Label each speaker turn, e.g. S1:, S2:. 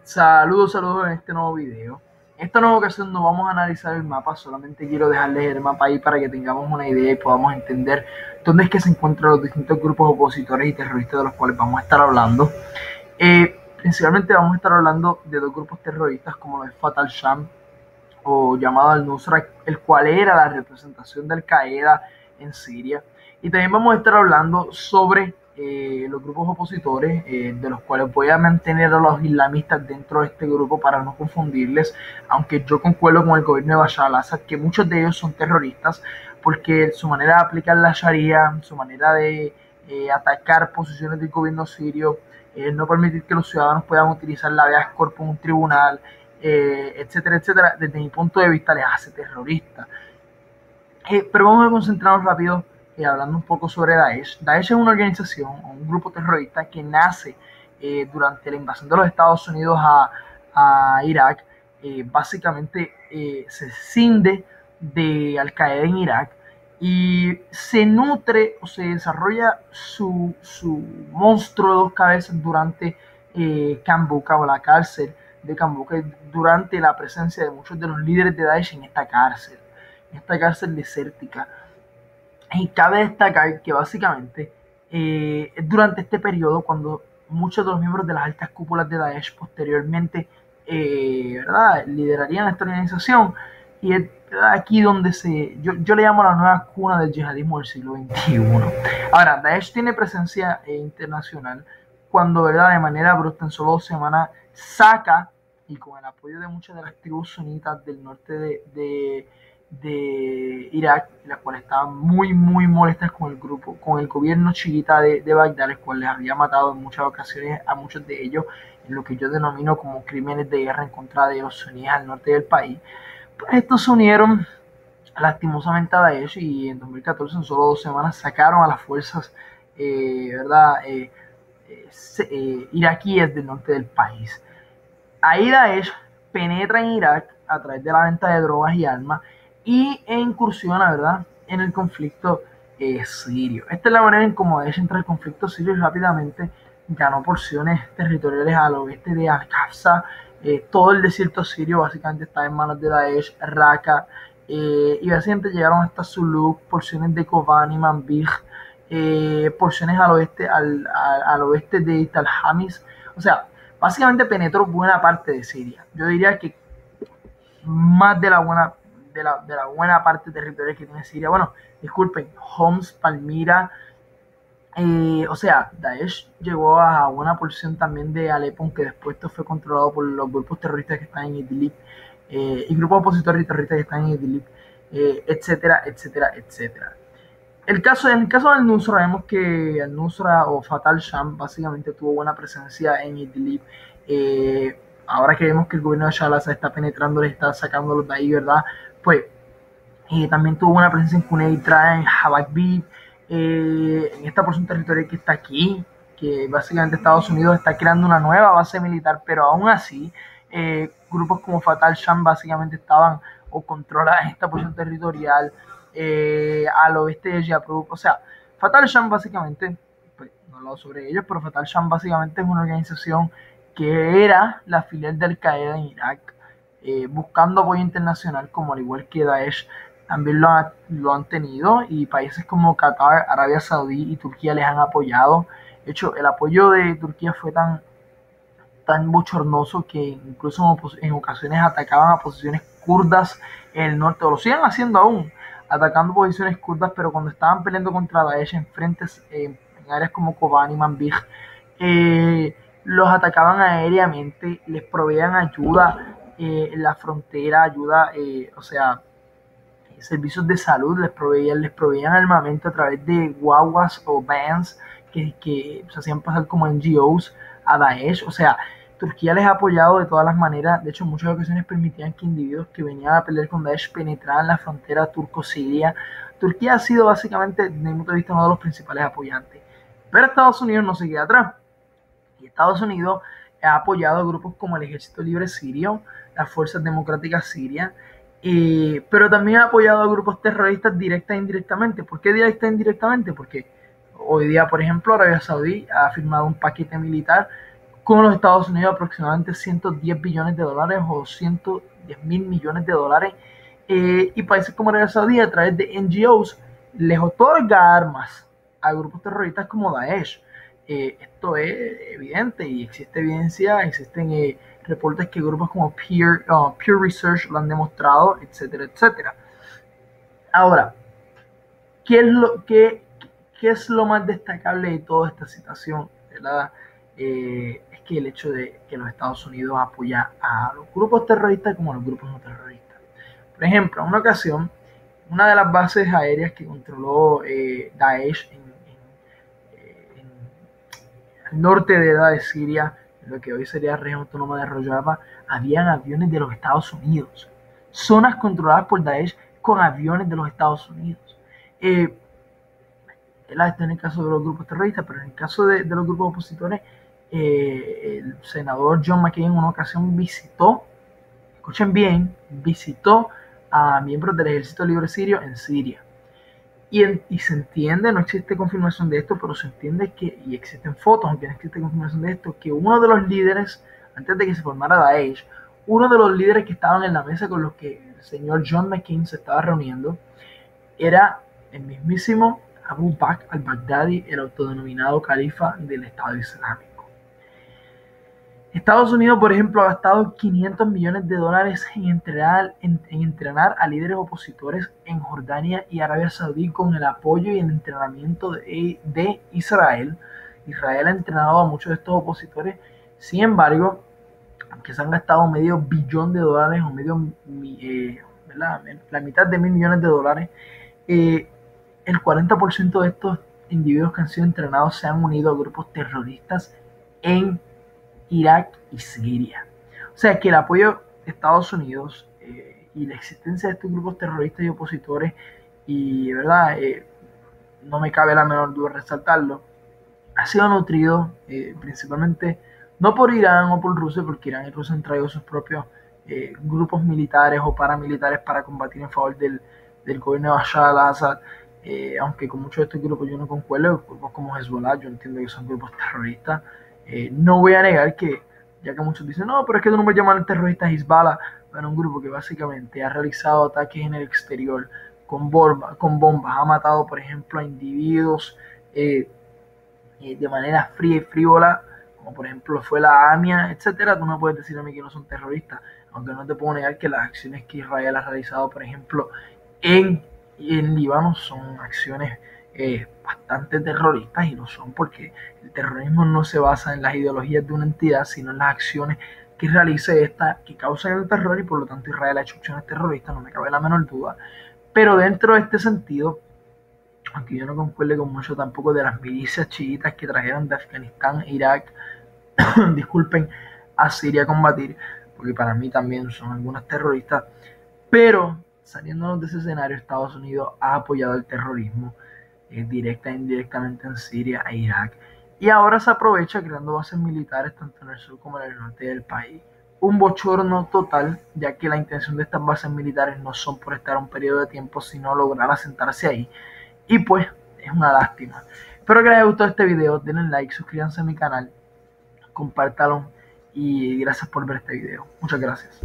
S1: Saludos en este nuevo video. En esta nueva ocasión no vamos a analizar el mapa, solamente quiero dejarles el mapa ahí para que tengamos una idea y podamos entender dónde es que se encuentran los distintos grupos opositores y terroristas de los cuales vamos a estar hablando. Principalmente vamos a estar hablando de dos grupos terroristas como los Fatal Sham o llamado Al-Nusra, el cual era la representación de Al-Qaeda en Siria. Y también vamos a estar hablando sobre los grupos opositores, de los cuales voy a mantener a los islamistas dentro de este grupo para no confundirles, aunque yo concuerdo con el gobierno de Bashar al-Assad que muchos de ellos son terroristas, porque su manera de aplicar la Sharia, su manera de atacar posiciones del gobierno sirio, no permitir que los ciudadanos puedan utilizar la habeas corpus en un tribunal, etcétera, etcétera, desde mi punto de vista les hace terroristas. Pero vamos a concentrarnos rápido hablando un poco sobre Daesh. Daesh es una organización o un grupo terrorista que nace durante la invasión de los Estados Unidos a Irak. Básicamente se cinde de Al-Qaeda en Irak y se nutre o se desarrolla su monstruo de dos cabezas durante Camp Bucca o la cárcel de Camp Bucca, durante la presencia de muchos de los líderes de Daesh en esta cárcel desértica. Y cabe destacar que básicamente durante este periodo, cuando muchos de los miembros de las altas cúpulas de Daesh posteriormente ¿verdad? liderarían esta organización, y es aquí donde yo le llamo la nueva cuna del yihadismo del siglo XXI. Ahora, Daesh tiene presencia internacional cuando, ¿verdad? De manera bruta, en solo 2 semanas, saca, y con el apoyo de muchas de las tribus sunitas del norte de Irak, las cuales estaban muy molestas con el grupo, con el gobierno chiita de Bagdad, el cual les había matado en muchas ocasiones a muchos de ellos en lo que yo denomino como crímenes de guerra en contra de los suníes al norte del país. Pues estos se unieron lastimosamente a Daesh y en 2014, en solo 2 semanas, sacaron a las fuerzas ¿verdad? Iraquíes del norte del país. Ahí Daesh penetra en Irak a través de la venta de drogas y armas e incursiona, ¿verdad?, en el conflicto sirio. Esta es la manera en cómo Daesh entra al conflicto sirio y rápidamente ganó porciones territoriales al oeste de Al-Qafsa. Todo el desierto sirio básicamente está en manos de Daesh, Raqqa, y básicamente llegaron hasta Zuluk, porciones de Kobani, Manbij, porciones al oeste de Tal Hamis. O sea, básicamente penetró buena parte de Siria. Yo diría que más de la buena parte territorial que tiene Siria. Bueno, disculpen, Homs, Palmira. O sea, Daesh llegó a una porción también de Alepo, aunque después esto fue controlado por los grupos terroristas que están en Idlib, y grupos opositores y terroristas que están en Idlib, etcétera, etcétera, etcétera. En el caso del Nusra, vemos que el Nusra o Fatal Sham básicamente tuvo buena presencia en Idlib. Ahora que vemos que el gobierno de Bashar se está penetrando, le está sacándolos de ahí, ¿verdad? Pues también tuvo buena presencia en Quneitra, en Habakbi, en esta porción territorial que está aquí, que básicamente Estados Unidos está creando una nueva base militar, pero aún así grupos como Fatal Sham básicamente estaban o controlaban esta porción territorial al oeste de Japrub. O sea, Fatal Sham básicamente, pues, no he hablado sobre ellos, pero Fatal Sham básicamente es una organización que era la filial de Al-Qaeda en Irak, buscando apoyo internacional, como al igual que Daesh también lo han tenido, y países como Qatar, Arabia Saudí y Turquía les han apoyado. De hecho, el apoyo de Turquía fue tan bochornoso que incluso en ocasiones atacaban a posiciones kurdas en el norte, o lo siguen haciendo aún, atacando posiciones kurdas, pero cuando estaban peleando contra Daesh en frentes, en áreas como Kobani, Manbij, los atacaban aéreamente, les proveían ayuda en la frontera, ayuda, o sea, servicios de salud, les proveían armamento a través de guaguas o vans que se hacían pasar como NGOs a Daesh. O sea, Turquía les ha apoyado de todas las maneras. De hecho, en muchas ocasiones permitían que individuos que venían a pelear con Daesh penetraran la frontera turco-siria. Turquía ha sido básicamente, desde mi punto de vista, uno de los principales apoyantes. Pero Estados Unidos no se queda atrás. Y Estados Unidos ha apoyado a grupos como el Ejército Libre Sirio, las Fuerzas Democráticas Sirias, pero también ha apoyado a grupos terroristas directa e indirectamente. ¿Por qué directa e indirectamente? Porque hoy día, por ejemplo, Arabia Saudí ha firmado un paquete militar con los Estados Unidos aproximadamente 110 billones de dólares o 110.000 millones de dólares, y países como Arabia Saudí a través de NGOs les otorga armas a grupos terroristas como Daesh. Esto es evidente y existe evidencia, existen reportes que grupos como Pew Research lo han demostrado, etcétera, etcétera. Ahora, ¿qué es lo más destacable de toda esta situación? ¿Verdad? Es que el hecho de que los Estados Unidos apoya a los grupos terroristas como a los grupos no terroristas. Por ejemplo, en una ocasión, una de las bases aéreas que controló Daesh en el norte de Siria, en lo que hoy sería la región autónoma de Rojava, habían aviones de los Estados Unidos. Zonas controladas por Daesh con aviones de los Estados Unidos. Esto en el caso de los grupos terroristas, pero en el caso de los grupos opositores, el senador John McCain en una ocasión visitó, escuchen bien, visitó a miembros del Ejército Libre Sirio en Siria. Y se entiende, no existe confirmación de esto, pero se entiende que, y existen fotos, aunque no existe confirmación de esto, que uno de los líderes, antes de que se formara Daesh, uno de los líderes que estaban en la mesa con los que el señor John McCain se estaba reuniendo, era el mismísimo Abu Bakr al-Baghdadi, el autodenominado califa del Estado Islámico. Estados Unidos, por ejemplo, ha gastado 500 millones de dólares en entrenar a líderes opositores en Jordania y Arabia Saudí con el apoyo y el entrenamiento de Israel. Israel ha entrenado a muchos de estos opositores. Sin embargo, aunque se han gastado medio billón de dólares o la mitad de $1.000 millones, el 40% de estos individuos que han sido entrenados se han unido a grupos terroristas en Irak y Siria. O sea que el apoyo de Estados Unidos y la existencia de estos grupos terroristas y opositores, y verdad, no me cabe la menor duda resaltarlo, ha sido nutrido principalmente no por Irán o por Rusia, porque Irán y Rusia han traído sus propios grupos militares o paramilitares para combatir en favor del gobierno de Bashar al-Assad, aunque con muchos de estos grupos yo no concuerdo, grupos como Hezbollah, yo entiendo que son grupos terroristas. No voy a negar que, ya que muchos dicen, no, pero es que tú no me llaman terrorista Hezbollah, bueno, un grupo que básicamente ha realizado ataques en el exterior con bombas, ha matado, por ejemplo, a individuos de manera fría y frívola, como por ejemplo fue la AMIA, etcétera. Tú no puedes decir a mí que no son terroristas, aunque no te puedo negar que las acciones que Israel ha realizado, por ejemplo, en Líbano son acciones bastante terroristas, y lo son porque el terrorismo no se basa en las ideologías de una entidad, sino en las acciones que realice esta, que causan el terror, y por lo tanto Israel ha hecho acciones terroristas, no me cabe la menor duda. Pero dentro de este sentido, aunque yo no concuerde con mucho tampoco de las milicias chiitas que trajeron de Afganistán e Irak, disculpen, a Siria a combatir, porque para mí también son algunas terroristas, pero saliéndonos de ese escenario, Estados Unidos ha apoyado el terrorismo directa e indirectamente en Siria e Irak, y ahora se aprovecha creando bases militares tanto en el sur como en el norte del país. Un bochorno total, ya que la intención de estas bases militares no son por estar un periodo de tiempo, sino lograr asentarse ahí, y pues es una lástima. Espero que les haya gustado este video, denle like, suscríbanse a mi canal, compártalo, y gracias por ver este video. Muchas gracias.